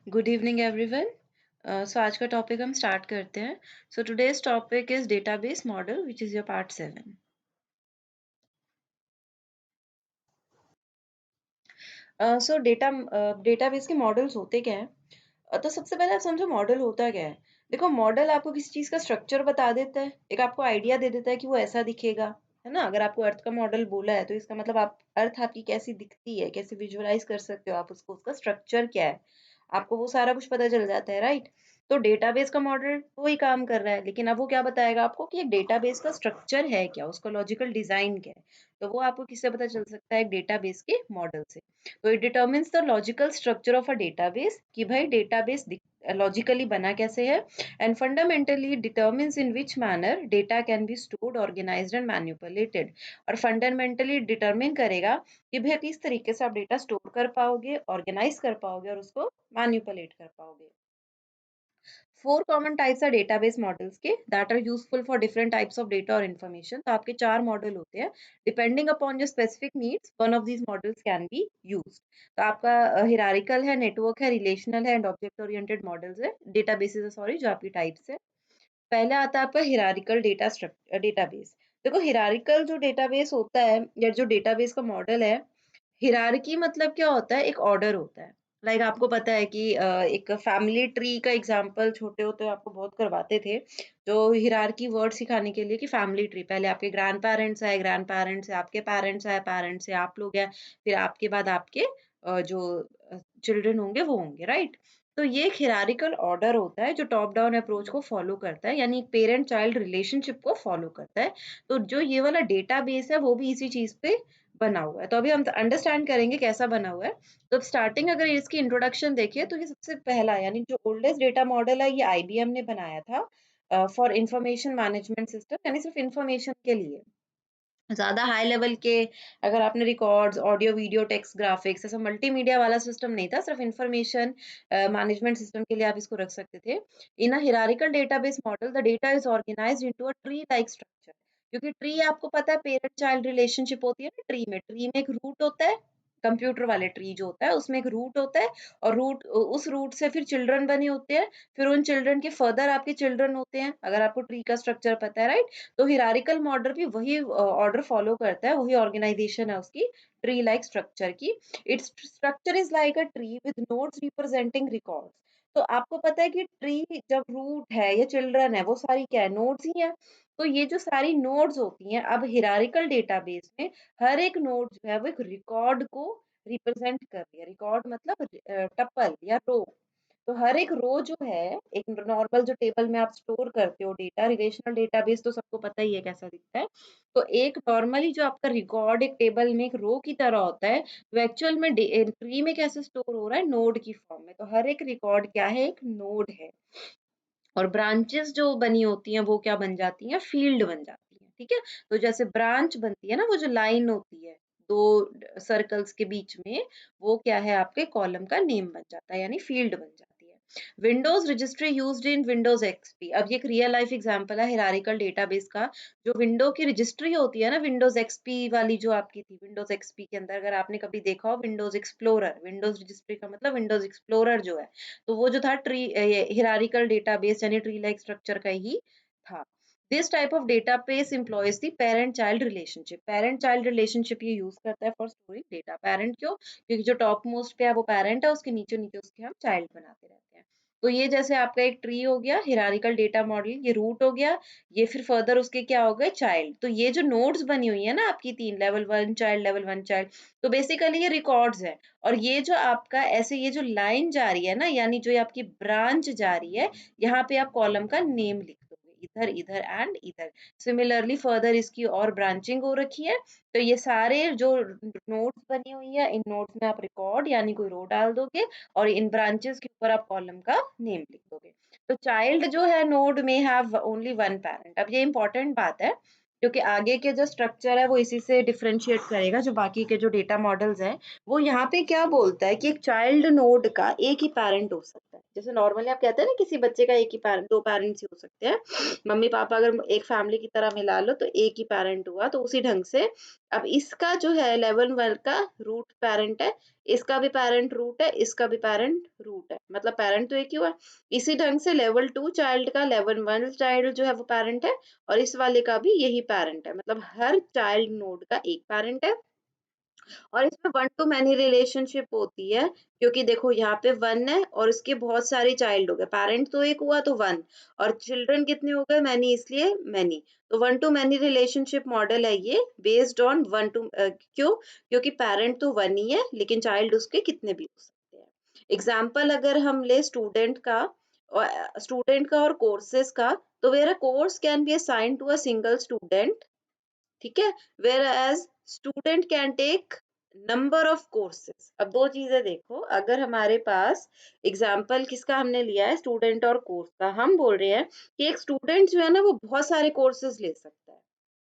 Good evening everyone. सो आज का topic हम स्टार्ट करते हैं। So today's topic is database model which is your part 7। So database के मॉडल्स होते क्या हैं? तो सबसे पहले आप समझो मॉडल होता क्या है। देखो, मॉडल आपको किसी चीज का स्ट्रक्चर बता देता है, एक आपको आइडिया दे देता है कि वो ऐसा दिखेगा, है ना। अगर आपको अर्थ का मॉडल बोला है तो इसका मतलब आप अर्थ आपकी कैसी दिखती है, कैसे विजुअलाइज कर सकते हो आप उसको, उसका स्ट्रक्चर क्या है, आपको वो सारा कुछ पता चल जाता है, राइट। तो डेटाबेस का मॉडल वही काम कर रहा है, लेकिन अब वो क्या बताएगा आपको कि एक डेटाबेस का स्ट्रक्चर है क्या, उसका लॉजिकल डिजाइन क्या है। तो वो आपको किससे पता चल सकता है? एक डेटाबेस के मॉडल से। तो it determines the logical structure of a database, कि भाई डेटाबेस लॉजिकली बना कैसे है, and fundamentally determines in which manner data can be stored, organized and manipulated. और फंडामेंटली डिटर्मिन करेगा कि भाई किस तरीके से आप डेटा स्टोर कर पाओगे, ऑर्गेनाइज कर पाओगे और उसको मैनिपुलेट कर पाओगे। Four common types are database models के that are useful for different types of data और इन्फॉर्मेशन। तो आपके चार मॉडल होते हैं। Depending upon your specific needs one of these models can be used. तो आपका हिरारिकल है, नेटवर्क है, रिलेशनल है एंड ऑब्जेक्ट ओरिएंटेड मॉडल्स है, डेटाबेसेस है, सॉरी, जो आपकी टाइप्स है। पहला आता है आपका हिरारिकल डेटाबेस। देखो, हिरारिकल जो डेटाबेस होता है या जो डेटाबेस का मॉडल है, हिरार्की मतलब क्या होता है? एक ऑर्डर होता है। लाइक आपको पता है कि एक फैमिली ट्री का एग्जांपल छोटे होते आपको बहुत करवाते थे, जो हिरार्की वर्ड सिखाने के लिए, कि फैमिली ट्री पहले आपके ग्रैंड पेरेंट्स है, आपके पेरेंट्स है, आप लोग हैं, फिर आपके बाद आपके जो चिल्ड्रन होंगे वो होंगे, राइट। तो ये एक हिरारिकल ऑर्डर होता है जो टॉप डाउन अप्रोच को फॉलो करता है, यानी एक पेरेंट चाइल्ड रिलेशनशिप को फॉलो करता है। तो जो ये वाला डेटाबेस है वो भी इसी चीज पे बना हुआ है। तो अभी हम अंडरस्टैंड करेंगे कैसा बना हुआ है। तो स्टार्टिंग अगर इसकी इंट्रोडक्शन देखिए तो ये सबसे पहला, यानी जो ओल्डेस्ट डेटा मॉडल है, ये आईबीएम ने बनाया था फॉर इंफॉर्मेशन मैनेजमेंट सिस्टम, यानी सिर्फ इंफॉर्मेशन के लिए। ज़्यादा हाई लेवल के, अगर आपने records, audio, video, text, graphics, ऐसा मल्टीमीडिया वाला सिस्टम नहीं था, सिर्फ इंफॉर्मेशन मैनेजमेंट सिस्टम के लिए आप इसको रख सकते थे। In a hierarchical database model the data is organised into a tree like structure. क्योंकि ट्री आपको पता है पेरेंट चाइल्ड रिलेशनशिप होती है ना, ट्री में एक रूट होता है। कंप्यूटर वाले ट्री जो होता है उसमें एक रूट होता है, और उस रूट से फिर चिल्ड्रन बने होते हैं। फिर उन चिल्ड्रन के फर्दर आपके चिल्ड्रन होते हैं, अगर आपको ट्री का स्ट्रक्चर पता है, राइट। तो हिरारिकल मॉडल भी वही ऑर्डर फॉलो करता है, वही ऑर्गेनाइजेशन है उसकी, ट्री लाइक स्ट्रक्चर की। Its structure is like a tree with nodes representing records. तो आपको पता है कि ट्री जब रूट है या चिल्ड्रन है, वो सारी क्या है? नोड्स ही है। तो ये जो सारी नोड्स होती हैं, अब हिरारिकल डेटाबेस में हर एक नोड जो है वो एक रिकॉर्ड को रिप्रेजेंट कर रही है। रिकॉर्ड मतलब टपल या रो। तो हर एक रो जो है, एक नॉर्मल जो टेबल में आप स्टोर करते हो डेटा, रिलेशनल डेटाबेस तो सबको पता ही है कैसा दिखता है। तो एक नॉर्मली जो आपका रिकॉर्ड एक टेबल में एक रो की तरह होता है, तो एक्चुअल में ट्री में कैसे स्टोर हो रहा है? नोड की फॉर्म में। तो हर एक रिकॉर्ड क्या है? एक नोड है। और ब्रांचेस जो बनी होती हैं वो क्या बन जाती हैं? फील्ड बन जाती हैं, ठीक है। तो जैसे ब्रांच बनती है ना, वो जो लाइन होती है दो सर्कल्स के बीच में, वो क्या है? आपके कॉलम का नेम बन जाता है, यानी फील्ड बन जाती है। Windows registry used in Windows XP. अब ये एक रियल लाइफ एग्जांपल है हिरारिकल डेटाबेस का। जो विंडो की रजिस्ट्री होती है ना, विंडोज एक्सपी वाली जो आपकी थी, विंडोज एक्सपी के अंदर अगर आपने कभी देखा हो विंडोज एक्सप्लोरर, विंडोज रजिस्ट्री का मतलब विंडोज एक्सप्लोरर जो है, तो वो जो था ट्री, ये हिरारिकल डेटाबेस यानी ट्री लाइक स्ट्रक्चर का ही था। This type of database employees the parent child relationship. Parent child relationship ये यूज करता है फॉर स्टोरिंग डेटा। पेरेंट क्यों? क्योंकि जो टॉप मोस्ट पे है वो पेरेंट है, उसके नीचे नीचे उसके हम चाइल्ड बनाते रहते हैं। तो ये जैसे आपका एक ट्री हो गया हिरारिकल डेटा मॉडल, ये रूट हो गया, ये फिर फर्दर उसके क्या हो गए? चाइल्ड। तो ये जो नोड्स बनी हुई है ना आपकी तीन, level one child, level one child, तो बेसिकली ये रिकॉर्ड्स है। और ये जो आपका ऐसे ये जो लाइन जा रही है ना, यानी जो ये आपकी ब्रांच जा रही है, यहाँ पे आप कॉलम का नेम लिख दोगे, इधर इधर एंड इधर। सिमिलरली फर्दर इसकी और ब्रांचिंग हो रखी है। तो ये सारे जो नोड्स बनी हुई है, इन नोड्स में आप रिकॉर्ड यानी कोई रो डाल दोगे, और इन ब्रांचेस के ऊपर आप कॉलम का नेम लिख दोगे। तो चाइल्ड जो है नोड में हैव ओनली वन पेरेंट। अब ये इंपॉर्टेंट बात है, क्योंकि आगे के जो स्ट्रक्चर है वो इसी से डिफरेंशिएट करेगा जो बाकी के जो डेटा मॉडल्स हैं। वो यहाँ पे क्या बोलता है कि एक चाइल्ड नोड का एक ही पेरेंट हो सकता है। जैसे नॉर्मली आप कहते हैं ना किसी बच्चे का एक ही पैरेंट, 2 पेरेंट्स ही हो सकते हैं। मम्मी-पापा अगर एक फैमिली की तरह मिला लो तो एक ही पेरेंट हुआ, तो उसी ढंग से अब इसका जो है लेवल 1 का रूट पेरेंट है, इसका भी पेरेंट रूट है, इसका भी पेरेंट रूट है, मतलब पेरेंट तो एक ही हुआ। इसी ढंग से लेवल 2 चाइल्ड का लेवल 1 चाइल्ड जो है वो पेरेंट है और इस वाले का भी यही पेरेंट है, मतलब हर चाइल्ड नोड का एक पेरेंट है। और इसमें वन टू मैनी रिलेशनशिप होती है, क्योंकि देखो यहाँ पे वन है और उसके बहुत सारे चाइल्ड हो गए, पेरेंट तो एक हुआ तो वन, और चिल्ड्रन कितने हो गए, मैनी, इसलिए मैनी। तो one to many relationship model है ये, बेस्ड ऑन वन टू, क्यों, क्योंकि पेरेंट तो वन ही है लेकिन चाइल्ड उसके कितने भी हो सकते हैं। एग्जाम्पल अगर हम ले स्टूडेंट का और कोर्सेज का, तो where a course can be assign to a single student, ठीक है, whereas student can take number of courses. अब दो चीजें देखो, अगर हमारे पास एग्जाम्पल किसका हमने लिया है, स्टूडेंट और कोर्स का, हम बोल रहे हैं कि एक स्टूडेंट जो है ना वो बहुत सारे कोर्सेज ले सकता है।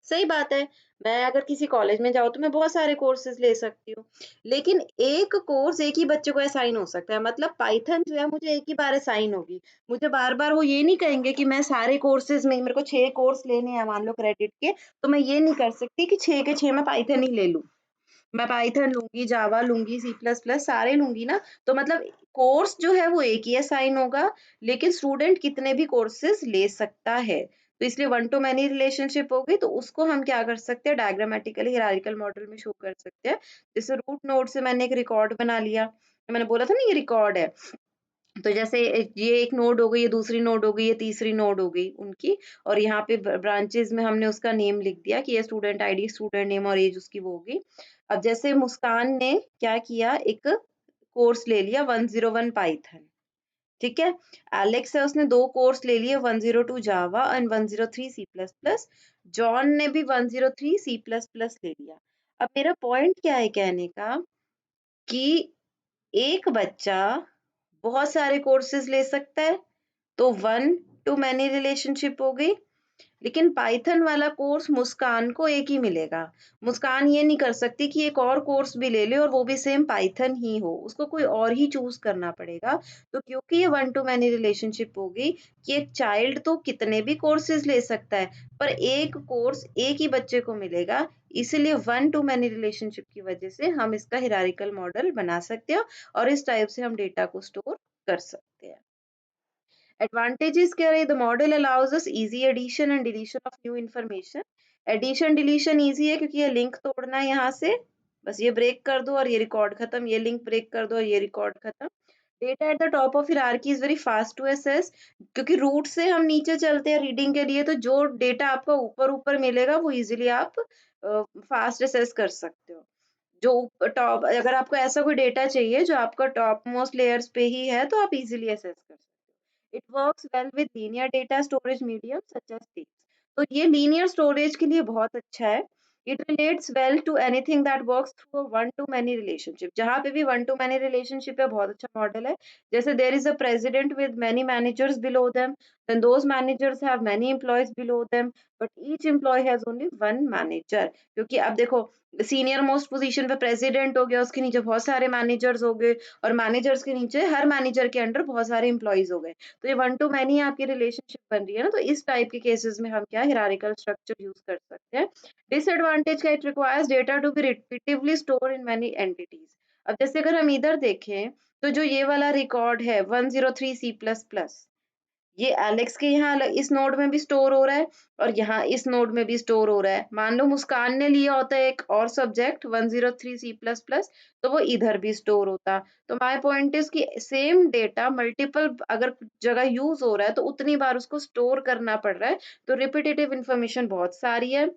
सही बात है, मैं अगर किसी कॉलेज में जाऊँ तो मैं बहुत सारे कोर्सेज ले सकती हूँ, लेकिन एक कोर्स एक ही बच्चे को असाइन हो सकता है, मतलब पाइथन जो है मुझे एक ही बार असाइन होगी। मुझे बार बार वो ये नहीं कहेंगे कि मैं सारे कोर्सेज में, मेरे को 6 कोर्स लेने हैं मान लो क्रेडिट के, तो मैं ये नहीं कर सकती कि 6 के 6 मैं पाइथन ही ले लूं। मैं पाइथन लूंगी, जावा लूंगी, सी प्लस प्लस सारे लूंगी ना, तो मतलब कोर्स जो है वो एक ही असाइन होगा, लेकिन स्टूडेंट कितने भी कोर्सेज ले सकता है। तो इसलिए वन टू मैनी रिलेशनशिप होगी, तो उसको हम क्या कर सकते हैं, डायग्रामेटिकली हिरारिकल मॉडल में शो कर सकते हैं। जैसे रूट नोड से मैंने एक रिकॉर्ड बना लिया, मैंने बोला था ना ये रिकॉर्ड है, तो जैसे ये एक नोड हो गई, ये दूसरी नोड हो गई, ये तीसरी नोड हो गई उनकी, और यहाँ पे ब्रांचेस में हमने उसका नेम लिख दिया कि ये स्टूडेंट आईडी, स्टूडेंट नेम और एज उसकी वो होगी। अब जैसे मुस्कान ने क्या किया, एक कोर्स ले लिया 101 पाइथन, ठीक है। एलेक्स है, उसने 2 कोर्स ले लिए, 102 Java and 103 C plus plus. John ने भी 103 सी प्लस प्लस ले लिया। अब मेरा पॉइंट क्या है कहने का, कि एक बच्चा बहुत सारे कोर्सेज ले सकता है, तो वन टू मैनी रिलेशनशिप हो गई। लेकिन पाइथन वाला कोर्स मुस्कान को एक ही मिलेगा। मुस्कान ये नहीं कर सकती कि एक और कोर्स भी ले ले और वो भी सेम पाइथन ही हो, उसको कोई और ही चूज करना पड़ेगा। तो क्योंकि ये वन टू मैनी रिलेशनशिप होगी, कि एक चाइल्ड तो कितने भी कोर्सेज ले सकता है, पर एक कोर्स एक ही बच्चे को मिलेगा, इसीलिए वन टू मैनी रिलेशनशिप की वजह से हम इसका हिरारिकल मॉडल बना सकते हैं और इस टाइप से हम डेटा को स्टोर कर सकते हैं। Advantages क्या रही, the model allows us easy addition and deletion of new information. Addition deletion easy है क्योंकि ये लिंक तोड़ना है, यहाँ से बस ये ब्रेक कर दो और ये रिकॉर्ड खत्म, ये लिंक ब्रेक कर दो और ये रिकॉर्ड खत्म। Data at the top of hierarchy is very fast to access, क्योंकि रूट से हम नीचे चलते हैं रीडिंग के लिए, तो जो डेटा आपका ऊपर ऊपर मिलेगा वो इजीली आप फास्ट एसेस कर सकते हो। जो टॉप, अगर आपको ऐसा कोई डेटा चाहिए जो आपका टॉप मोस्ट लेयर्स पे ही है, तो आप इजीली एसेस कर सकते हो। It works well with linear data storage medium such as text, तो ये लीनियर स्टोरेज के लिए बहुत अच्छा है। It relates well to anything that works through a one to many relationship, जहाँ पे भी वन टू मैनी रिलेशनशिप है बहुत अच्छा मॉडल है। जैसे there is a president with many managers below them, then those managers have many employees below them, but each employee has only one manager, क्योंकि अब देखो सीनियर मोस्ट पोजीशन पे president हो गया, उसके नीचे बहुत सारे मैनेजर्स हो गए, और मैनेजर्स के नीचे हर मैनेजर के अंडर बहुत सारे एम्प्लॉइज हो गए, तो ये वन टू मैनी आपकी रिलेशनशिप बन रही है ना, तो इस टाइप के केसेस में हम क्या हिरारिकल स्ट्रक्चर यूज कर सकते हैं। डिसएडवांटेज का, it requires data to be repetitively store in many entities. अब जैसे अगर हम इधर देखें, तो जो ये वाला रिकॉर्ड है 103 सी प्लस प्लस, ये एलेक्स के यहाँ इस नोड में भी स्टोर हो रहा है और यहाँ इस नोड में भी स्टोर हो रहा है। मान लो मुस्कान ने लिया होता है एक और सब्जेक्ट 103 सी प्लस प्लस, तो वो इधर भी स्टोर होता। तो माय पॉइंट इज कि सेम डेटा मल्टीपल अगर जगह यूज हो रहा है तो उतनी बार उसको स्टोर करना पड़ रहा है, तो रिपीटेटिव इंफॉर्मेशन बहुत सारी है।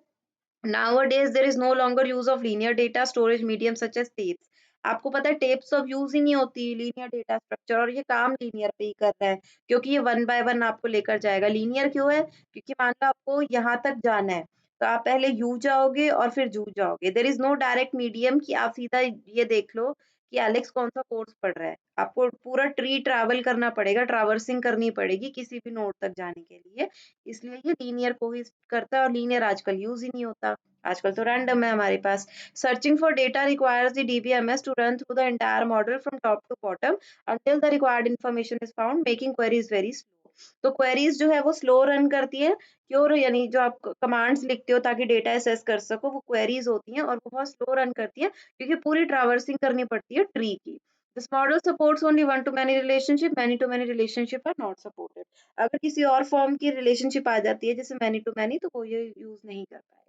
Nowadays, there is no longer use of linear data storage medium such as tapes. आपको पता है टेप्स अब यूज ही नहीं होती लीनियर डेटा स्ट्रक्चर, और ये काम लीनियर पे ही कर रहा है, क्योंकि ये वन बाय वन आपको लेकर जाएगा। लीनियर क्यों है, क्योंकि मान लो आपको यहाँ तक जाना है, तो आप पहले यू जाओगे और फिर जू जाओगे, there is no direct medium कि आप सीधा ये देख लो कि एलेक्स कौन सा कोर्स पढ़ रहा है। आपको पूरा ट्री ट्रैवल करना पड़ेगा, ट्रैवर्सिंग करनी पड़ेगी किसी भी नोड तक जाने के लिए, इसलिए ये लीनियर को ही करता है और लीनियर आजकल यूज ही नहीं होता। आजकल तो रैंडम है हमारे पास। Searching for data requires the DBMS to run through the entire model from top to bottom until the required information is found, making queries very slow. तो क्वेरीज जो है वो स्लो रन करती है, क्यों? यानी जो आप कमांड्स लिखते हो ताकि डेटा एसेस कर सको, वो क्वेरीज होती हैं और वो बहुत स्लो रन करती है क्योंकि पूरी ट्रैवर्सिंग करनी पड़ती है ट्री की। This model supports only one to many relationship, many to many relationship are not supported. अगर किसी और फॉर्म की रिलेशनशिप आ जाती है जैसे मैनी टू मैनी, तो वो ये यूज नहीं कर पाएगा।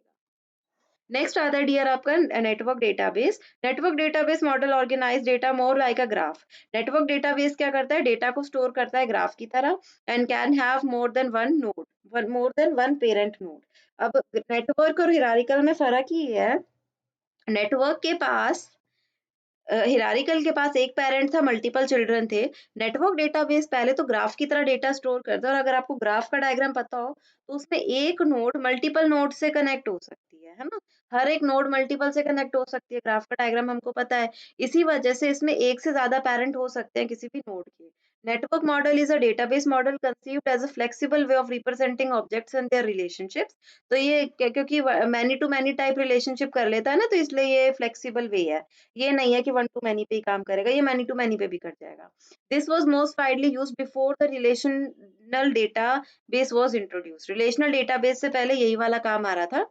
नेक्स्ट आता है डियर आपका network database. Network database model organize data more like a graph. Network database क्या करता है? डेटा को स्टोर करता है ग्राफ की तरह and can have more than one node, more than one parent node. अब नेटवर्क और हिरारिकल में फर्क ही है, नेटवर्क के पास हिरारिकल के पास एक पेरेंट था, मल्टीपल चिल्ड्रन थे। नेटवर्क डेटाबेस पहले तो ग्राफ की तरह डेटा स्टोर करता है और अगर आपको ग्राफ का डायग्राम पता हो तो उसमें एक नोड मल्टीपल नोड से कनेक्ट हो सकती है ना? हर एक नोड मल्टीपल से कनेक्ट हो सकती है, ग्राफ का डायग्राम हमको पता है। इसी वजह से इसमें एक से ज्यादा पेरेंट हो सकते हैं किसी भी नोड के। Network model is a database model conceived as a flexible way of representing objects and their relationships. तो ये क्योंकि many to many type relationship कर लेता है ना, तो इसलिए ये फ्लेक्सिबल वे है। ये नहीं है कि वन टू मैनी पे ही काम करेगा, ये मैनी टू मैनी पे भी कर जाएगा। This was most widely used before the relational database was introduced. Relational database से पहले यही वाला काम आ रहा था।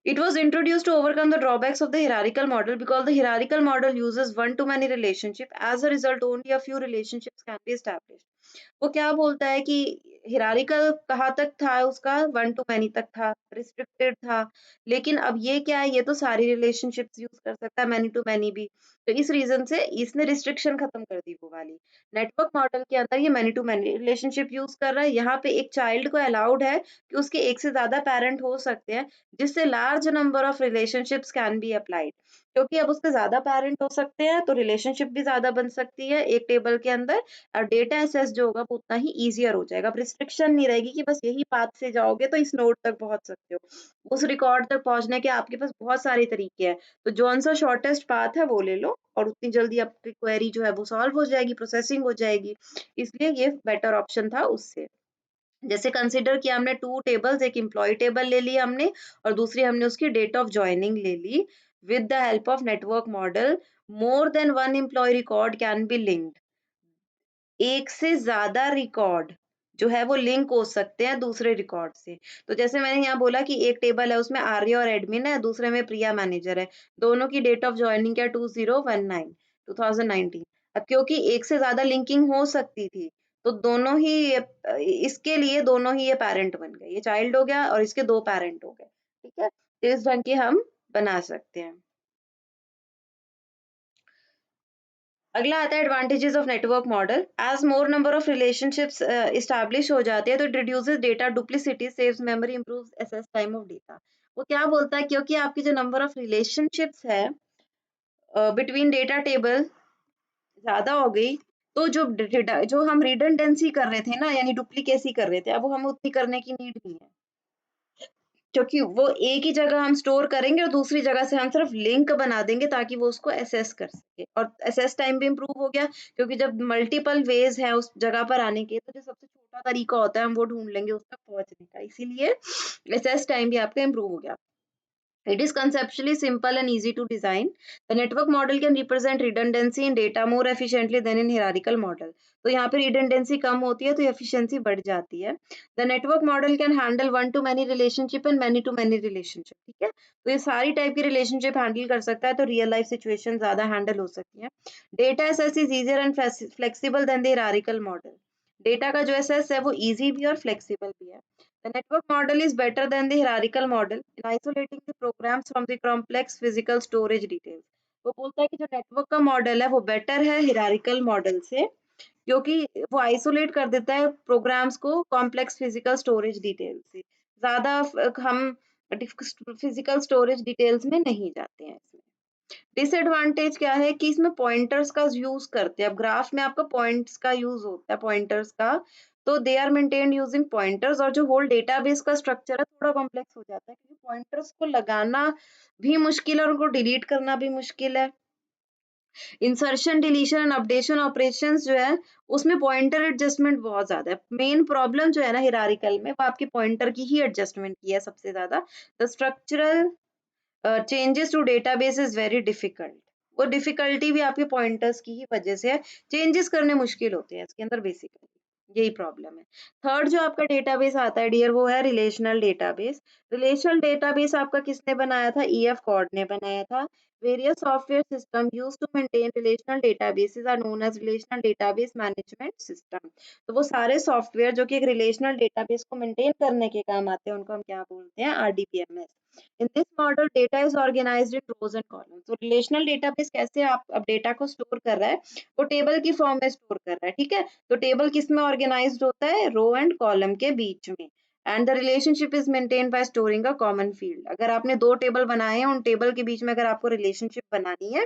It was introduced to overcome the drawbacks of the hierarchical model because the hierarchical model uses one-to-many relationship. As a result, only a few relationships can be established. वो क्या बोलता है कि हिरारिकल कहाँ तक था उसका? वन टू मैनी तक था, रिस्ट्रिक्टेड था। लेकिन अब ये क्या है? ये तो सारी रिलेशनशिप्स यूज कर सकता है, मैनी टू मैनी भी। तो इस रीजन से इसने रिस्ट्रिक्शन खत्म कर दी वो वाली। नेटवर्क मॉडल के अंदर ये many to many relationship use कर रहा है। यहाँ पे एक चाइल्ड को अलाउड है कि उसके एक से ज्यादा पेरेंट हो सकते हैं, जिससे large number of relationships can be applied. क्योंकि अब उसके ज्यादा पेरेंट हो सकते हैं तो रिलेशनशिप भी ज्यादा बन सकती है एक टेबल के अंदर, और डेटा एक्सेस जो होगा वो उतना ही ईजियर हो जाएगा। अब रिस्ट्रिक्शन नहीं रहेगी कि बस यही पाथ से जाओगे तो इस नोड तक पहुंच सकते हो। उस रिकॉर्ड तक पहुंचने के आपके पास बहुत सारे तरीके हैं, तो जौन सा शॉर्टेस्ट पाथ है वो ले लो और उतनी जल्दी आपकी क्वेरी जो है वो सॉल्व हो जाएगी, प्रोसेसिंग हो जाएगी। इसलिए ये बेटर ऑप्शन था उससे। जैसे कंसिडर किया हमने टू टेबल्स, एक एम्प्लॉय टेबल ले ली हमने और दूसरी हमने उसकी डेट ऑफ ज्वाइनिंग ले ली। With the help of network model, more than one employ record can be linked. एक से ज्यादा रिकॉर्ड जो है वो लिंक हो सकते हैं दूसरे रिकॉर्ड से। तो जैसे मैंने यहाँ बोला कि एक टेबल है उसमें आर्य और एडमिन है, दूसरे में प्रिया मैनेजर है। दोनों की डेट ऑफ ज्वाइनिंग क्या? 2019। अब क्योंकि एक से ज्यादा लिंकिंग हो सकती थी तो दोनों ही इसके लिए दोनों ही ये पेरेंट बन गए, ये चाइल्ड हो गया और इसके दो पेरेंट हो गए। ठीक है, तो इस ढंग के हम बना सकते हैं। अगला आता है advantages of network model. As more number of relationships establish हो जाते हैं तो it reduces data duplicity, saves memory, improves access time of data. वो क्या बोलता है? क्योंकि आपकी जो नंबर ऑफ रिलेशनशिप्स है बिटवीन डेटा टेबल ज्यादा हो गई, तो जो हम रिडंडेंसी कर रहे थे ना, यानी डुप्लीकेसी कर रहे थे, अब वो हमें उतनी करने की नीड नहीं है, क्योंकि वो एक ही जगह हम स्टोर करेंगे और दूसरी जगह से हम सिर्फ लिंक बना देंगे ताकि वो उसको एसेस कर सके, और एसेस टाइम भी इम्प्रूव हो गया क्योंकि जब मल्टीपल वेज है उस जगह पर आने के तो जो सबसे छोटा तरीका होता है हम वो ढूंढ लेंगे उस तक पहुंचने का, इसीलिए एसेस टाइम भी आपका इम्प्रूव हो गया। It is conceptually simple and easy to design. The network model can represent redundancy in data more efficiently than in hierarchical model. तो यहाँ पे redundancy कम होती है तो efficiency बढ़ जाती है। The network model can handle one to many relationship and many to many relationship. ठीक है, तो ये सारी टाइप की relationship handle कर सकता है, तो real life situation ज़्यादा handle हो सकती है। Data access is easier and flexible than the hierarchical model. Data का जो access है वो easy भी और flexible भी है। The network model is better than the hierarchical model in isolating the programs from the complex physical storage details. वो बोलता है कि जो नेटवर्क का मॉडल है वो बेटर है हिरारिकल मॉडल से, क्योंकि वो आइसोलेट कर देता है प्रोग्राम्स को कॉम्प्लेक्स फिजिकल स्टोरेज डिटेल से। ज्यादा हम फिजिकल स्टोरेज डिटेल्स में नहीं जाते हैं इसमें। डिसएडवांटेज क्या है कि इसमें पॉइंटर्स का यूज करते हैं। अब ग्राफ में आपका पॉइंट्स का यूज होता है, पॉइंटर्स का, तो they are maintained using pointers, और जो होल डेटाबेस का स्ट्रक्चर है थोड़ा कॉम्प्लेक्स हो जाता है क्योंकि पॉइंटर्स को लगाना भी मुश्किल है और उनको डिलीट करना भी मुश्किल है। Insertion, deletion and updation operations जो है उसमें पॉइंटर एडजस्टमेंट बहुत ज्यादा है। मेन प्रॉब्लम जो है ना हिरारिकल में वो आपके पॉइंटर की ही एडजस्टमेंट की है सबसे ज्यादा। The structural changes to database is very difficult. वो डिफिकल्टी भी आपके पॉइंटर्स की ही वजह से है, चेंजेस करने मुश्किल होते हैं इसके अंदर बेसिकली, यही प्रॉब्लम है। थर्ड जो आपका डेटाबेस आता है डियर, वो है रिलेशनल डेटाबेस। रिलेशनल डेटाबेस आपका किसने बनाया था? ईएफ कॉर्ड ने बनाया था। Various software system use to maintain relational databases are known as relational database management system. तो वो सारे सॉफ्टवेयर जो कि एक रिलेशनल डेटाबेस को मेंटेन करने के काम आते हैं, उनको हम क्या बोलते हैं? RDBMS. In this model, data is organized in rows and columns. तो रिलेशनल डेटाबेस कैसे आप अब डेटा को स्टोर कर रहा है? वो टेबल की फॉर्म में स्टोर कर रहा है, ठीक है? तो टेबल किस में ऑर्गेनाइज्ड होता है? रो एंड कॉलम के बीच में। And the relationship is maintain by storing a common field. अगर आपने दो टेबल बनाए हैं, उन टेबल के बीच में अगर आपको रिलेशनशिप बनानी है,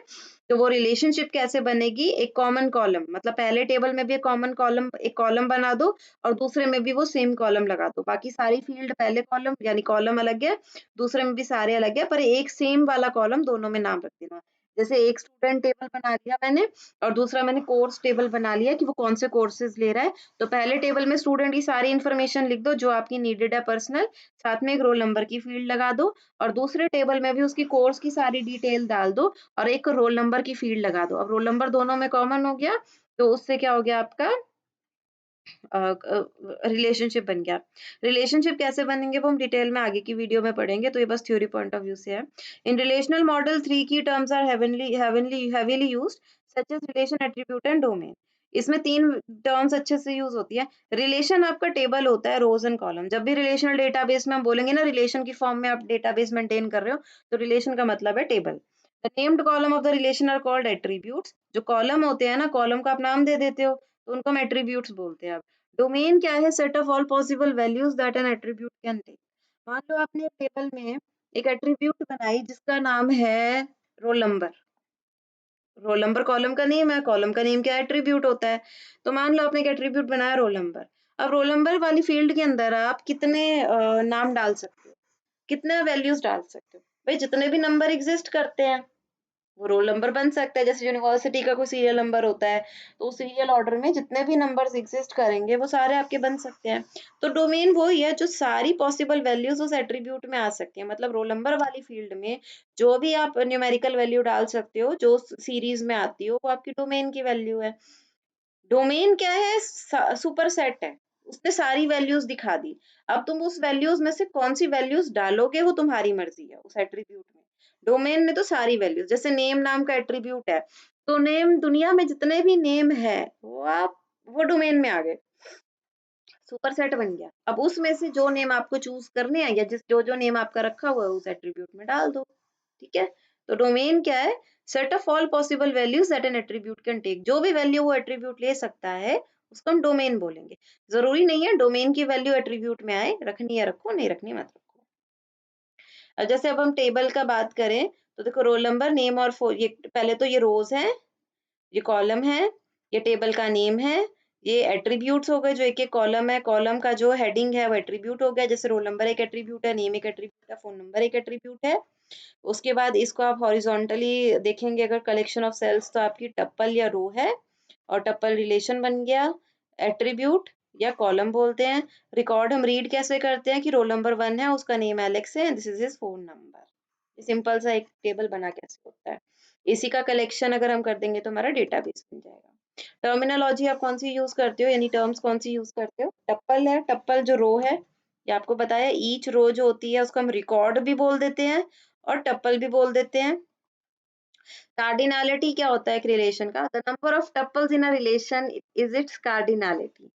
तो वो रिलेशनशिप कैसे बनेगी? एक कॉमन कॉलम, मतलब पहले टेबल में भी एक कॉमन कॉलम, एक कॉलम बना दो और दूसरे में भी वो सेम कॉलम लगा दो। बाकी सारी फील्ड पहले कॉलम यानी कॉलम अलग है, दूसरे में भी सारे अलग है, पर एक सेम वाला कॉलम दोनों में नाम रख देना। जैसे एक स्टूडेंट टेबल बना लिया मैंने और दूसरा मैंने कोर्स टेबल बना लिया कि वो कौन से कोर्सेज ले रहा है। तो पहले टेबल में स्टूडेंट की सारी इन्फॉर्मेशन लिख दो जो आपकी नीडेड है पर्सनल, साथ में एक रोल नंबर की फील्ड लगा दो और दूसरे टेबल में भी उसकी कोर्स की सारी डिटेल डाल दो और एक रोल नंबर की फील्ड लगा दो। अब रोल नंबर दोनों में कॉमन हो गया, तो उससे क्या हो गया आपका? रिलेशनशिप बन गया। रिलेशनशिप कैसे बनेंगे वो हम डिटेल में आगे की वीडियो में पढ़ेंगे, तो ये बस थ्योरी पॉइंट ऑफ व्यू से है। In relational model three key terms are heavily used, such as relation, attribute and domain. इसमें तीन टर्म्स अच्छे से यूज होती है। रिलेशन आपका टेबल होता है, रोज एंड कॉलम। जब भी रिलेशनल डेटाबेस में हम बोलेंगे ना रिलेशन की फॉर्म में आप डेटाबेस मेंटेन कर रहे हो, तो रिलेशन का मतलब है table. The named column of the relation are called attributes. जो कॉलम होते हैं ना, कॉलम को आप नाम दे देते हो, तो उनको हम एट्रीब्यूट्स बोलते हैं। डोमेन क्या है? Set of all possible values that an attribute can take. मान लो आपने टेबल में एक एट्रीब्यूट बनाई जिसका नाम है roll number. Roll number column का नेम है, कॉलम का नेम क्या एट्रीब्यूट होता है। तो मान लो आपने एक एट्रीब्यूट बनाया रोल नंबर। अब रोल नंबर वाली फील्ड के अंदर आप कितने नाम डाल सकते हो, कितने वैल्यूज डाल सकते हो? भाई जितने भी नंबर एग्जिस्ट करते हैं वो रोल नंबर बन सकता है। जैसे यूनिवर्सिटी का कोई सीरियल नंबर होता है, तो उस सीरियल ऑर्डर में जितने भी नंबर्स एग्जिस्ट करेंगे वो सारे आपके बन सकते हैं। तो डोमेन वो ही है जो सारी पॉसिबल वैल्यूज उस एट्रीब्यूट में आ सकती है। मतलब रोल नंबर वाली फील्ड में जो भी आप न्यूमेरिकल वैल्यू डाल सकते हो जो सीरीज में आती हो, वो आपकी डोमेन की वैल्यू है। डोमेन क्या है? सुपर सेट है, उसने सारी वैल्यूज दिखा दी। अब तुम उस वैल्यूज में से कौन सी वैल्यूज डालोगे वो तुम्हारी मर्जी है उस एट्रीब्यूट में। डोमेन में तो सारी वैल्यूज, जैसे नेम नाम का एट्रीब्यूट है, तो नेम दुनिया में जितने भी नेम है वो आप वो डोमेन में आ गए, सुपर सेट बन गया। अब उसमें से जो नेम आपको चूज करने हैं या जिस जो जो नेम आपका रखा हुआ है उस एट्रीब्यूट में डाल दो, ठीक है? तो डोमेन क्या है? Set of all possible values that an attribute can take. जो भी वैल्यू वो एट्रीब्यूट ले सकता है उसको हम डोमेन बोलेंगे। जरूरी नहीं है डोमेन की वैल्यू एट्रीब्यूट में आए, रखनी है रखो, नहीं रखनी मत रखो। अब जैसे अब हम टेबल का बात करें, तो देखो रोल नंबर, नेम और ये पहले तो ये रोज है, ये कॉलम है, ये टेबल का नेम है, ये एट्रीब्यूट्स हो गए जो एक एक कॉलम है, कॉलम का जो हेडिंग है वो एट्रीब्यूट हो गया। जैसे रोल नंबर एक एट्रीब्यूट है, नेम एक एट्रीब्यूट है, फोन नंबर एक एट्रीब्यूट है। उसके बाद इसको आप हॉरिजॉन्टली देखेंगे अगर कलेक्शन ऑफ सेल्स, तो आपकी टप्पल या रो है और टप्पल रिलेशन बन गया, एट्रीब्यूट या कॉलम बोलते हैं। रिकॉर्ड हम रीड कैसे करते हैं कि रोल नंबर 1 है, उसका नेम एलेक्स है, this is his phone number. Simple सा एक टेबल बना कैसे होता है। इसी का कलेक्शन अगर हम कर देंगे तो हमारा डेटाबेस बन जाएगा। टर्मिनोलॉजी आप कौन सी यूज करते हो, यानी टर्म्स कौन सी यूज करते हो? टप्पल है, टप्पल जो रो है, ये आपको बताया। ईच रो जो होती है उसको हम रिकॉर्ड भी बोल देते हैं और टप्पल भी बोल देते हैं। कार्डिनैलिटी क्या होता है एक रिलेशन का? The number of tuples in a relation is it's cardinality.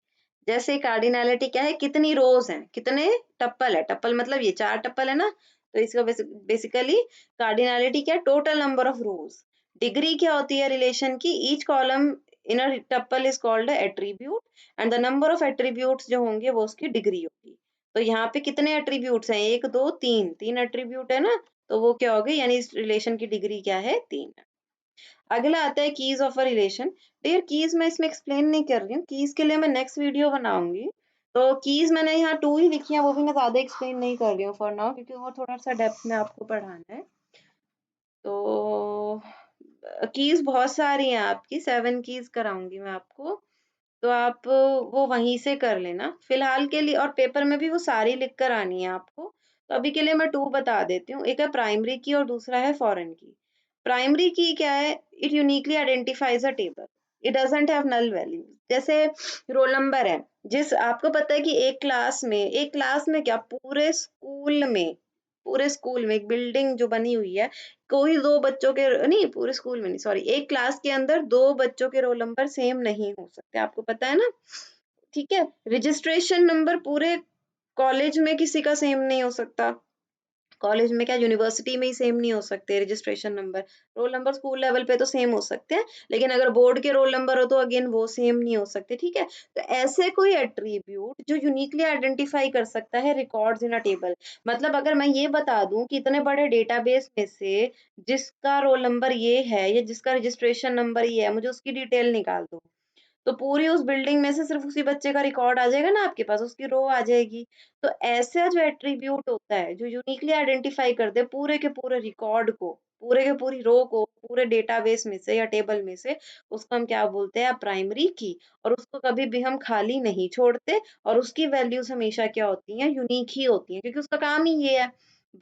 जैसे कार्डिनैलिटी क्या है? कितनी रोज हैं, कितने टप्पल है। टप्पल मतलब ये 4 टप्पल है ना, तो इसका बेसिकली कार्डिनैलिटी क्या है? Total number of rows. Degree क्या होती है रिलेशन की? Each column in a tuple is called attribute and the number of attributes जो होंगे वो उसकी डिग्री होगी। तो यहाँ पे कितने एट्रीब्यूट्स हैं? 1 2 3, 3 एट्रीब्यूट है ना, तो वो क्या हो गई, यानी इस रिलेशन की डिग्री क्या है? 3। अगला आता है keys of a relation. Dear keys मैं इसमें एक्सप्लेन नहीं कर रही हूँ, कीज के लिए मैं नेक्स्ट वीडियो बनाऊंगी। तो कीज मैंने यहाँ 2 ही लिखी है, वो भी मैं ज्यादा एक्सप्लेन नहीं कर रही हूँ फॉर नाउ, क्योंकि वो थोड़ा सा डेप्थ में आपको पढ़ाना है। तो कीज बहुत सारी हैं आपकी, 7 कीज कराऊंगी मैं आपको, तो आप वो वहीं से कर लेना फिलहाल के लिए। और पेपर में भी वो सारी लिख कर आनी है आपको, तो अभी के लिए मैं 2 बता देती हूँ, एक है प्राइमरी की और दूसरा है फॉरेन की। प्राइमरी की क्या है, it uniquely identifies a table, it doesn't have null value. जैसे रोल नंबर है, जिस आपको पता है कि एक क्लास में क्या पूरे स्कूल में एक बिल्डिंग जो बनी हुई है, कोई दो बच्चों के नहीं, पूरे स्कूल में नहीं, सॉरी, एक क्लास के अंदर दो बच्चों के रोल नंबर सेम नहीं हो सकते, आपको पता है ना। ठीक है, रजिस्ट्रेशन नंबर पूरे कॉलेज में किसी का सेम नहीं हो सकता, कॉलेज में क्या यूनिवर्सिटी में ही सेम नहीं हो सकते registration number. Roll number school level पे तो सेम हो सकते हैं, लेकिन अगर बोर्ड के रोल नंबर हो तो अगेन वो सेम नहीं हो सकते। ठीक है, तो ऐसे कोई एट्रीब्यूट जो यूनिकली आइडेंटिफाई कर सकता है रिकॉर्ड्स इन अ टेबल, मतलब अगर मैं ये बता दूं कि इतने बड़े डेटाबेस में से जिसका रोल नंबर ये है या जिसका रजिस्ट्रेशन नंबर ये है, मुझे उसकी डिटेल निकाल दो, तो पूरी उस बिल्डिंग में से सिर्फ उसी बच्चे का रिकॉर्ड आ जाएगा ना आपके पास, उसकी रो आ जाएगी। तो ऐसा जो एट्रीब्यूट होता है जो यूनिकली आइडेंटिफाई कर दे पूरे के पूरे रिकॉर्ड को, पूरे के पूरी रो को, पूरे डेटाबेस में से या टेबल में से, उसको हम क्या बोलते हैं, प्राइमरी की। और उसको कभी भी हम खाली नहीं छोड़ते, और उसकी वैल्यूज हमेशा क्या होती हैं, यूनिक ही होती हैं, क्योंकि उसका काम ही ये है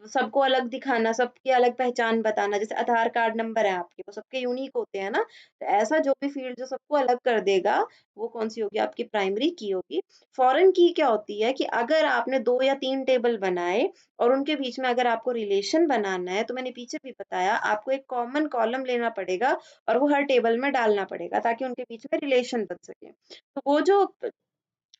सबको अलग दिखाना, सबकी अलग पहचान बताना। जैसे आधार कार्ड नंबर है आपके, वो सबके यूनिक होते हैं ना, तो ऐसा जो भी फील्ड जो सबको अलग कर देगा, वो कौन सी होगी, आपकी प्राइमरी की होगी। फॉरेन की क्या होती है कि अगर आपने 2 या 3 टेबल बनाए और उनके बीच में अगर आपको रिलेशन बनाना है, तो मैंने पीछे भी बताया, आपको एक कॉमन कॉलम लेना पड़ेगा और वो हर टेबल में डालना पड़ेगा ताकि उनके बीच में रिलेशन बन सके। तो वो जो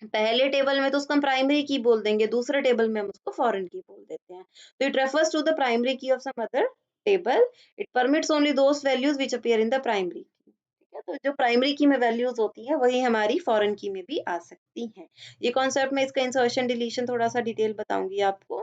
पहले टेबल में तो उसको हम प्राइमरी की बोल देंगे, दूसरे टेबल में हम उसको फॉरेन की बोल देते हैं। तो it refers to the primary key of some other table, it permits only those values which appear in the primary key. ठीक है, तो जो प्राइमरी की में वैल्यूज होती हैं वही हमारी फॉरेन की में भी आ सकती हैं। ये कॉन्सेप्ट में इसका इंसर्शन डिलीशन थोड़ा सा डिटेल बताऊंगी आपको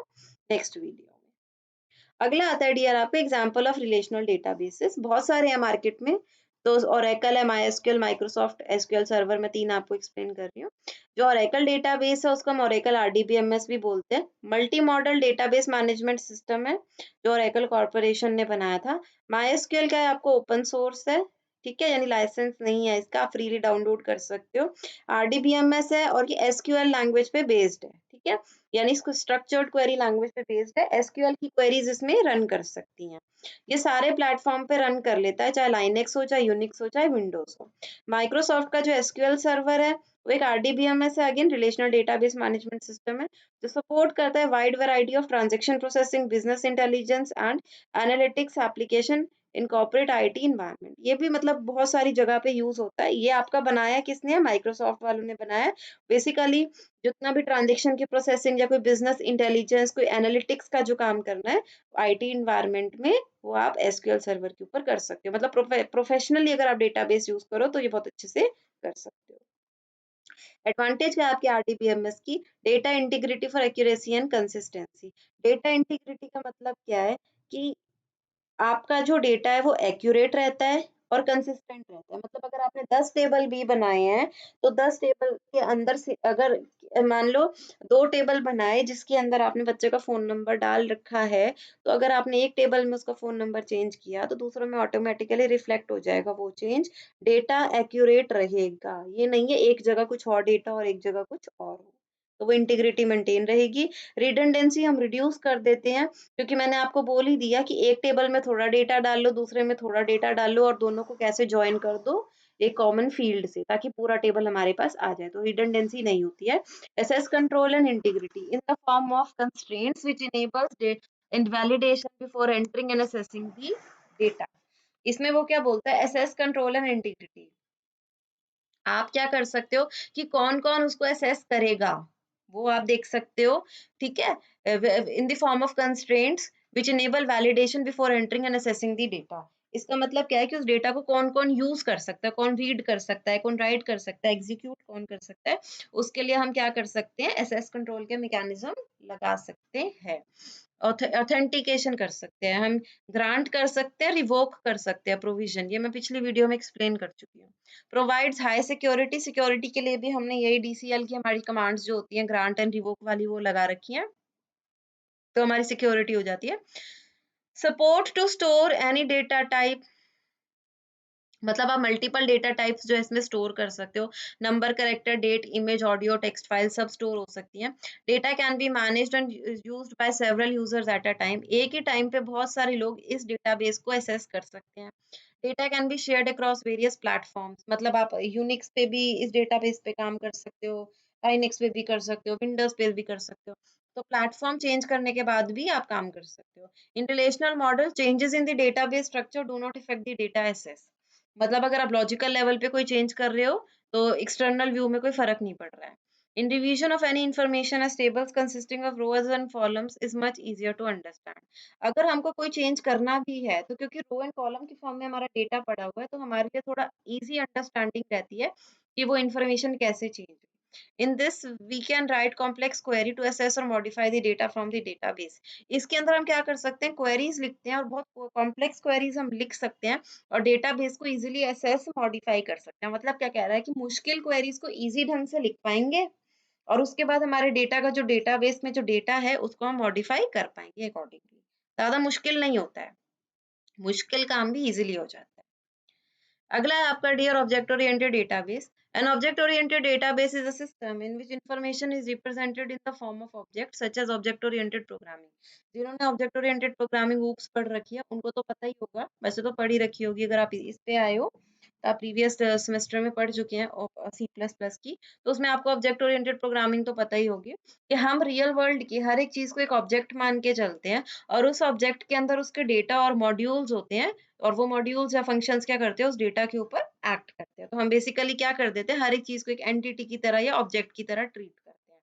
नेक्स्ट वीडियो में। अगला आता है डियर आपको एग्जांपल ऑफ रिलेशनल डेटाबेसेस, बहुत सारे हैं मार्केट में। तो ओरेकल है, माईएसक्यूएल, माइक्रोसॉफ्ट एसक्यूएल सर्वर, मैं 3 आपको एक्सप्लेन कर रही हूँ। जो ओरेकल डेटाबेस है उसको हम ओरेकल आरडीबीएमएस भी बोलते हैं, multi modal database management system है जो ओरेकल कॉर्पोरेशन ने बनाया था। माईएसक्यूएल क्या है, आपको ओपन सोर्स है, ठीक है, यानी लाइसेंस नहीं है इसका, आप फ्रीली डाउनलोड कर सकते हो। आरडीबीएमएस है और ये एसक्यूएल लैंग्वेज पे बेस्ड है, ठीक है, यानी इसको स्ट्रक्चर्ड क्वेरी लैंग्वेज पे बेस्ड है, एसक्यूएल की क्वेरीज इसमें रन कर सकती हैं। ये सारे प्लेटफॉर्म पे रन कर लेता है, चाहे लाइनेक्स हो, चाहे यूनिक्स हो, चाहे विंडोज हो। माइक्रोसॉफ्ट का जो एसक्यूएल सर्वर है वो एक आरडीबीएमएस है, again relational database management system है, जो सपोर्ट करता है wide variety of transaction processing, business intelligence and analytics application in corporate IT environment. ये भी मतलब बहुत सारी जगह पे यूज होता है। ये आपका बनाया किसने है, माइक्रोसॉफ्ट वालों ने बनाया। बेसिकली जितना भी ट्रांजेक्शन की प्रोसेसिंग या कोई बिजनेस इंटेलिजेंस, कोई एनालिटिक्स का जो काम करना है आईटी इन्वायरमेंट में, वो आप एसक्यूएल सर्वर के ऊपर कर सकते हो। मतलब प्रोफेशनली अगर आप डेटाबेस यूज करो तो ये बहुत अच्छे से कर सकते हो। एडवांटेज क्या है आपके आरडीबीएमएस की, data integrity for accuracy and consistency. Data integrity का मतलब क्या है कि आपका जो डेटा है वो एक्यूरेट रहता है और कंसिस्टेंट रहता है। मतलब अगर आपने 10 टेबल भी बनाए हैं, तो 10 टेबल के अंदर से अगर मान लो 2 टेबल बनाए जिसके अंदर आपने बच्चे का फ़ोन नंबर डाल रखा है, तो अगर आपने एक टेबल में उसका फ़ोन नंबर चेंज किया, तो दूसरों में ऑटोमेटिकली रिफ्लेक्ट हो जाएगा वो चेंज। डेटा एक्यूरेट रहेगा। ये नहीं है एक जगह कुछ और डेटा और एक जगह कुछ और हो। तो वो इंटीग्रिटी मेंटेन रहेगी। रिडंडेंसी हम रिड्यूस कर देते हैं, क्योंकि मैंने आपको बोल ही दिया कि एक टेबल में थोड़ा डेटा डाल लो, दूसरे में थोड़ा डेटा डाल लो और दोनों को कैसे जॉइन कर दो एक कॉमन फील्ड से, ताकि पूरा टेबल हमारे पास आ जाए, तो रिडंडेंसी नहीं होती है। SS control and integrity in the form of constraints which enables invalidation before entering and assessing the data. इसमें वो क्या बोलता है, एसएस कंट्रोल एंड इंटीग्रिटी, आप क्या कर सकते हो कि कौन-कौन उसको असेस करेगा, वो आप देख सकते हो, ठीक है? इन the form of constraints which enable validation before entering and assessing the data. इसका मतलब क्या है कि उस डेटा को कौन-कौन यूज कर सकता है, कौन रीड कर सकता है, कौन राइट कर सकता है, एग्जीक्यूट कौन कर सकता है, उसके लिए हम क्या कर सकते हैं, एसएस कंट्रोल के मैकेनिज्म लगा सकते हैं। ऑथेंटिकेशन कर सकते हैं हम, ग्रांट कर सकते हैं, रिवोक कर सकते हैं प्रोविजन, ये मैं पिछली वीडियो में एक्सप्लेन कर चुकी हूँ। प्रोवाइड्स हाई सिक्योरिटी, सिक्योरिटी के लिए भी हमने यही डीसीएल की हमारी कमांड्स जो होती हैं ग्रांट एंड रिवोक वाली वो लगा रखी हैं, तो हमारी सिक्योरिटी हो जाती है। Support to store any data type मतलब आप मल्टीपल डेटा टाइप्स जो है इसमें स्टोर कर सकते हो। Number, character, date, image, audio, text file सब स्टोर हो सकती हैं। Data can be managed and used by several users at a time. एक ही टाइम पे बहुत सारे लोग इस डेटाबेस को एक्सेस कर सकते हैं। Data can be shared across various platforms, मतलब आप यूनिक्स पे भी इस डेटाबेस पे काम कर सकते हो, लाइनक्स पे भी कर सकते हो, विंडोज पे भी कर सकते हो। तो प्लेटफॉर्म चेंज करने के बाद भी आप काम कर सकते हो। In relational model, changes in the database structure do not effect the data access. मतलब अगर आप लॉजिकल लेवल पे कोई चेंज कर रहे हो तो एक्सटर्नल व्यू में कोई फर्क नहीं पड़ रहा है। In revision of any information as tables consisting of rows and columns is much easier to understand. अगर हमको कोई चेंज करना भी है तो क्योंकि रो एंड कॉलम की फॉर्म में हमारा डेटा पड़ा हुआ है तो हमारे लिए थोड़ा इजी अंडरस्टैंडिंग रहती है कि वो इंफॉर्मेशन कैसे चेंज हुई। In this, we can write complex query to assess or modify the data from the database. इसके अंदर हम क्या कर सकते हैं, क्वेरीज लिखते हैं और बहुत कॉम्प्लेक्स क्वेरीज हम लिख सकते हैं और डेटाबेस को इजीली असेस मॉडिफाई कर सकते हैं। मतलब क्या कह रहा है कि मुश्किल क्वेरीज को इजी ढंग से लिख पाएंगे और उसके बाद हमारे डेटा का जो डेटाबेस में जो डेटा है उसको हम मॉडिफाई कर पाएंगे अकॉर्डिंगली। ज्यादा मुश्किल नहीं होता है, मुश्किल काम भी इजीली हो जाता है। अगला है आपका dear object oriented database. An object oriented database is a system in which information is represented in the form of object such as object oriented programming. जिन्होंने ऑब्जेक्ट ओरिएंटेड प्रोग्रामिंग ऊप्स पढ़ रखी है उनको तो पता ही होगा, वैसे तो पढ़ ही रखी होगी अगर आप इस पे आए हो तो आप प्रीवियस सेमेस्टर में पढ़ चुके हैं सी प्लस प्लस की, तो उसमें आपको ऑब्जेक्ट ओरिएंटेड प्रोग्रामिंग तो पता ही होगी कि हम रियल वर्ल्ड की हर एक चीज को एक ऑब्जेक्ट मान के चलते हैं और उस ऑब्जेक्ट के अंदर उसके डेटा और मॉड्यूल्स होते हैं और वो मॉड्यूल्स या फंक्शंस क्या करते हैं उस डेटा के ऊपर एक्ट करते हैं। तो हम बेसिकली क्या कर देते हैं, हर एक चीज को एक एंटिटी की तरह या ऑब्जेक्ट की तरह ट्रीट करते हैं।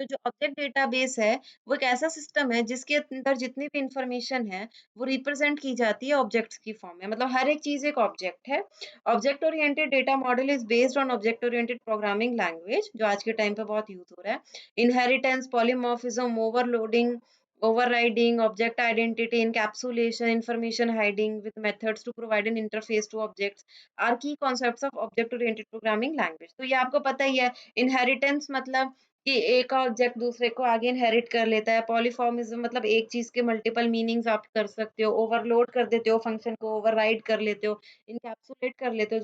तो जो ऑब्जेक्ट डेटाबेस है वो एक ऐसा सिस्टम है जिसके अंदर जितनी भी इंफॉर्मेशन है वो रिप्रेजेंट की जाती है ऑब्जेक्ट्स की फॉर्म में, मतलब हर एक चीज एक ऑब्जेक्ट है। Object oriented data model is based on object oriented programming language, जो आज के टाइम पे बहुत यूज हो रहा है। Inheritance, polymorphism, overloading, overriding, object identity, encapsulation, information hiding with methods to provide an interface to objects are key concepts of object oriented programming language। तो ये आपको पता ही है। इनहेरिटेंस मतलब कि एक ऑब्जेक्ट दूसरे को आगे इनहेरिट कर लेता है। पॉलीफॉर्मिज्म मतलब एक चीज के मल्टीपल मीनिंग्स आप कर सकते हो। ओवरलोड कर देते हो फंक्शन को, ओवरराइड कर लेते हो, इनकैप्सुलेट कर लेते हो।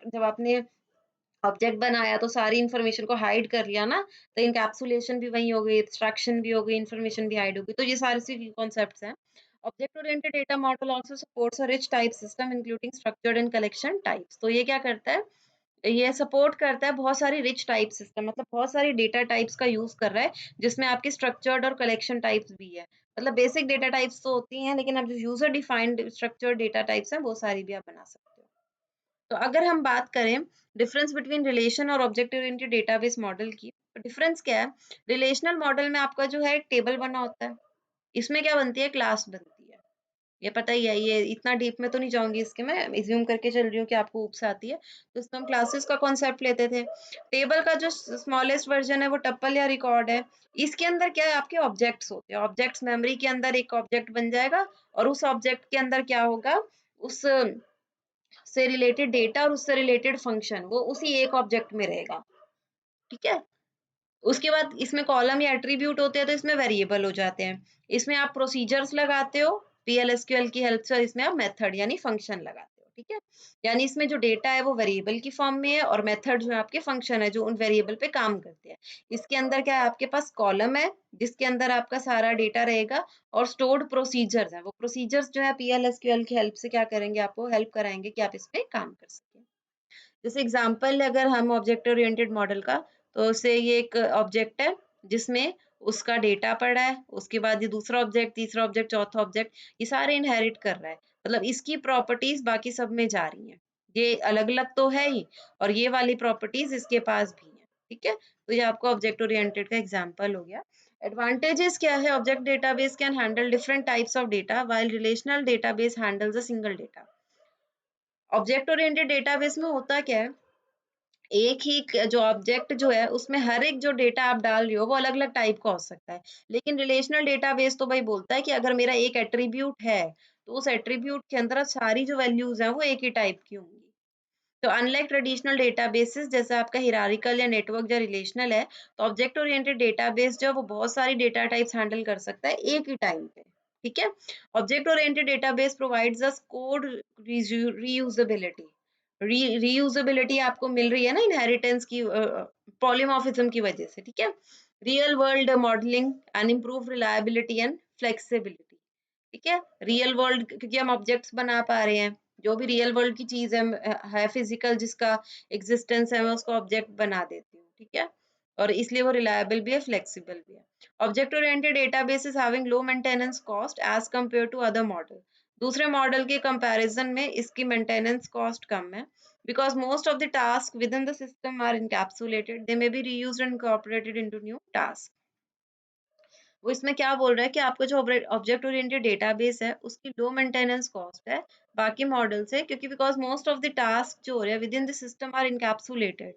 जब आपने ऑब्जेक्ट बनाया तो सारी इन्फॉर्मेशन को हाइड कर लिया ना, तो इनकैप्सुलेशन भी वही हो गई, एब्स्ट्रैक्शन भी हो गई, इन्फॉर्मेशन भी हाइड हो गई। तो ये सारे सी कॉन्सेप्ट्स हैं। Object oriented data model also supports a rich type system including structured and collection types. तो ये क्या करता है, ये सपोर्ट करता है बहुत सारी रिच टाइप सिस्टम, मतलब बहुत सारी डेटा टाइप्स का यूज कर रहा है जिसमें आपकी स्ट्रक्चर्ड और कलेक्शन टाइप्स भी है। मतलब बेसिक डेटा टाइप्स तो होती हैं लेकिन अब जो user defined structured data types हैं वो सारी भी आप बना सकते हो। तो अगर हम बात करें डिफरेंस बिटवीन रिलेशन और ऑब्जेक्ट ओरिएंटेड डेटाबेस मॉडल की, तो डिफरेंस क्या है। रिलेशनल मॉडल में आपका जो है एक टेबल बना होता है, इसमें क्या बनती है, क्लास बनती है। ये पता ही है, ये इतना डीप में तो नहीं जाऊंगी इसके, मैं इज्यूम करके चल रही हूँ कि आपको ऊप्स आती है। तो इसमें हम क्लासेस का कॉन्सेप्ट लेते थे। टेबल का जो स्मॉलेस्ट वर्जन है वो टप्पल या रिकॉर्ड है। इसके अंदर क्या है, आपके ऑब्जेक्ट्स होते हैं। ऑब्जेक्ट्स मेमोरी के अंदर एक ऑब्जेक्ट बन जाएगा और उस ऑब्जेक्ट के अंदर क्या होगा, उस से रिलेटेड डेटा और उससे रिलेटेड फंक्शन वो उसी एक ऑब्जेक्ट में रहेगा। ठीक है। उसके बाद इसमें कॉलम या एट्रीब्यूट होते हैं तो इसमें वेरिएबल हो जाते हैं। इसमें आप प्रोसीजर्स लगाते हो पीएलएसक्यूएल की हेल्प से और इसमें आप मेथड यानी फंक्शन लगाते हो। ठीक है। यानी इसमें जो डेटा है वो वेरिएबल की फॉर्म में है और मेथड जो है आपके फंक्शन है जो उन वेरिएबल पे काम करते हैं। इसके अंदर क्या है, आपके पास कॉलम है जिसके अंदर आपका सारा डेटा रहेगा और स्टोर्ड प्रोसीजर्स है। वो प्रोसीजर्स जो है पीएलएसक्यूएल की हेल्प से क्या करेंगे, आपको हेल्प कराएंगे कि आप इस पे काम कर सकें। जैसे एग्जांपल अगर हम ऑब्जेक्ट ओरिएंटेड मॉडल का, तो से ये एक ऑब्जेक्ट है जिसमें उसका डेटा पड़ा है, उसके बाद ये दूसरा ऑब्जेक्ट, तीसरा ऑब्जेक्ट, चौथा ऑब्जेक्ट, ये सारे इनहेरिट कर रहा है। मतलब इसकी प्रॉपर्टीज बाकी सब में जा रही हैं। ये अलग अलग तो है ही और ये वाली प्रॉपर्टीज इसके पास भी है। ठीक है। तो ये आपको ऑब्जेक्ट ओरिएंटेड का एग्जाम्पल हो गया। एडवांटेजेस क्या है, object database can handle different types of data while relational database handles a single data. Object oriented database में होता क्या है, एक ही जो ऑब्जेक्ट जो है उसमें हर एक जो डेटा आप डाल रही हो वो अलग अलग टाइप का हो सकता है। लेकिन रिलेशनल डेटाबेस तो भाई बोलता है कि अगर मेरा एक एट्रीब्यूट है तो उस एट्रीब्यूट के अंदर सारी जो वैल्यूज हैं वो एक ही टाइप की होंगी। तो अनलाइक ट्रेडिशनल डेटाबेसेस जैसे आपका हिरारिकल या नेटवर्क या रिलेशनल है, तो ऑब्जेक्ट ओरिएंटेड डेटाबेस जो है वो बहुत सारी डेटा टाइप्स हैंडल कर सकता है एक ही टाइम पे। ठीक है। Object oriented database provides us code reusability. Reusability आपको मिल रही है ना इनहेरिटेंस की, पॉलीमॉर्फिज्म की वजह से, ठीक है। Real world modelling and improve reliability and flexibility, ठीक है। रियल वर्ल्ड, क्योंकि हम ऑब्जेक्ट्स बना पा रहे हैं, जो भी रियल वर्ल्ड की चीज है फिजिकल, जिसका एग्जिस्टेंस है, मैं उसको ऑब्जेक्ट बना देती हूँ, ठीक है। और इसलिए वो रिलायबल भी है, फ्लेक्सिबल भी है। Object oriented database is having low maintenance cost as compare to other model. दूसरे मॉडल के कंपैरिजन में इसकी मेंटेनेंस कॉस्ट कम है, because most of the tasks within the system are encapsulated, they may be reused and incorporated into new tasks। वो इसमें क्या बोल रहा है कि आपका जो ऑब्जेक्ट ओरिएंटेड डेटाबेस है उसकी लो मेंटेनेंस कॉस्ट है बाकी मॉडल से, क्योंकि because most of the task जो हो रहे हैं within the system are encapsulated,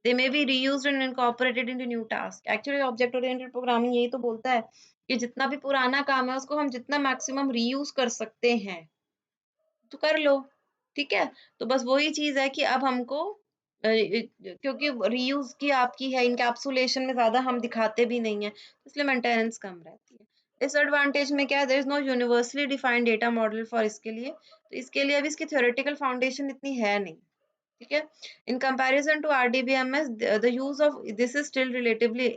they may be reused and incorporated into new task. Actually object oriented programming यही तो बोलता है कि जितना भी पुराना काम है उसको हम जितना मैक्सिमम रीयूज कर सकते हैं तो कर लो, ठीक है। तो बस वही चीज है कि अब हमको क्योंकि रीयूज की आपकी है, इनकैप्सुलेशन में ज्यादा हम दिखाते भी नहीं है, तो इसलिए मेंटेनेंस कम रहती है। डिसएडवांटेज में क्या है, there is no universally defined data model for इसके लिए, तो इसके लिए अभी इसकी थ्योरेटिकल फाउंडेशन इतनी है नहीं, ठीक है। In comparison to RDBMS the use of this is still relatively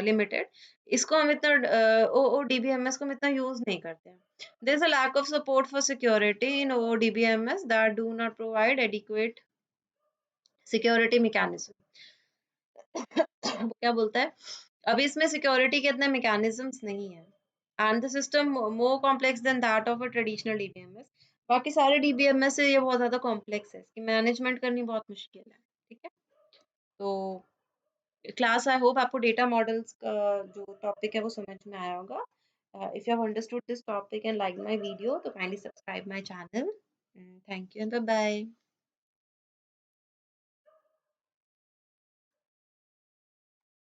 limited. इसको हम इतना ओडीबीएमएस को हम इतना यूज नहीं करते हैं। there is a lack of support for security in ODBMS that do not provide adequate security mechanism। वो क्या बोलता है, अभी इसमें सिक्योरिटी के इतने मैकेनिज्म्स नहीं है, and the system more complex than that of a traditional DBMS. बाकी सारे डीबीएमएस से ये बहुत ज्यादा कॉम्प्लेक्स है, इसकी मैनेजमेंट करनी बहुत मुश्किल है, ठीक है। तो क्लास, आई होप आपको डेटा मॉडल्स का जो टॉपिक है वो समझ में आया होगा। If you have understood this topic and like my video तो kindly subscribe my channel. Thank you and bye bye.